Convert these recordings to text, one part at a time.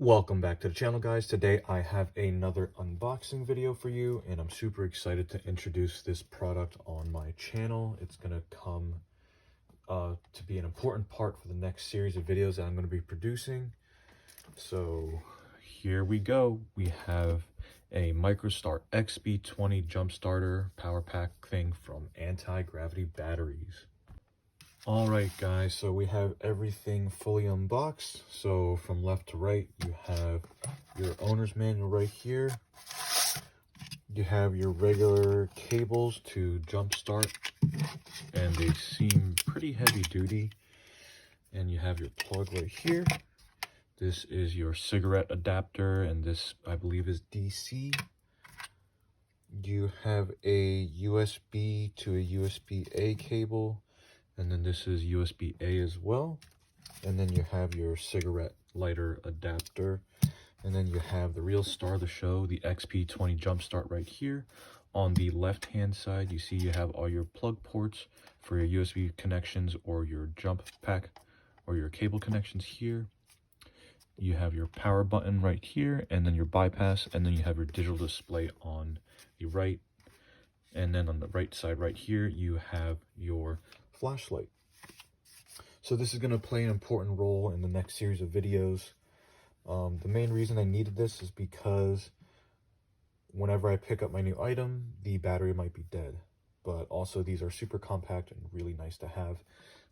Welcome back to the channel, guys. Today I have another unboxing video for you, and I'm super excited to introduce this product on my channel. It's going to come to be an important part for the next series of videos that I'm going to be producing. So here we go. We have a MicroStart XP20 jump starter power pack thing from Anti-Gravity Batteries. All right, guys, so we have everything fully unboxed. So from left to right, you have your owner's manual right here. You have your regular cables to jumpstart, and they seem pretty heavy duty. And you have your plug right here. This is your cigarette adapter, and this, I believe, is DC. You have a USB to a USB-A cable. And then this is USB-A as well. And then you have your cigarette lighter adapter. And then you have the real star of the show, the XP20 Jumpstart right here. On the left-hand side, you see you have all your plug ports for your USB connections or your jump pack or your cable connections here. You have your power button right here, and then your bypass, and then you have your digital display on the right. And then on the right side right here, you have your flashlight. So this is going to play an important role in the next series of videos. The main reason I needed this is because whenever I pick up my new item, the battery might be dead. But also these are super compact and really nice to have.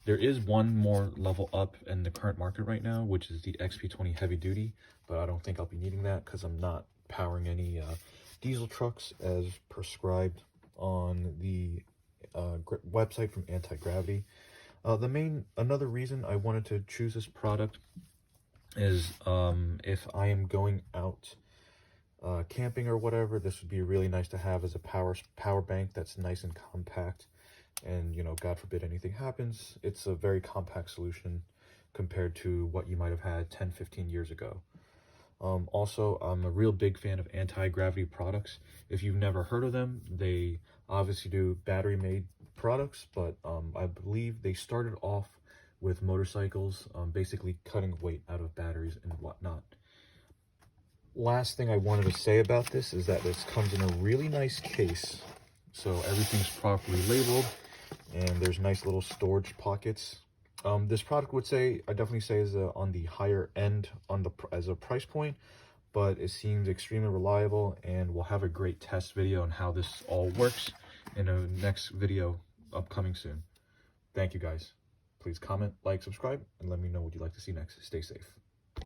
There is one more level up in the current market right now, which is the XP20 Heavy Duty, but I don't think I'll be needing that because I'm not powering any diesel trucks as prescribed on the website from Anti-Gravity. Another reason I wanted to choose this product is if I am going out camping or whatever, this would be really nice to have as a power bank that's nice and compact. And, you know, God forbid anything happens, it's a very compact solution compared to what you might have had 10-15 years ago. Also, I'm a real big fan of Anti-Gravity products. If you've never heard of them, they obviously do battery-made products, but I believe they started off with motorcycles, basically cutting weight out of batteries and whatnot. Last thing I wanted to say about this is that this comes in a really nice case. So everything's properly labeled, and there's nice little storage pockets. This product I definitely say is on the higher end as a price point, but it seems extremely reliable, and we'll have a great test video on how this all works in a next video upcoming soon. Thank you, guys. Please comment, like, subscribe, and let me know what you'd like to see next. Stay safe.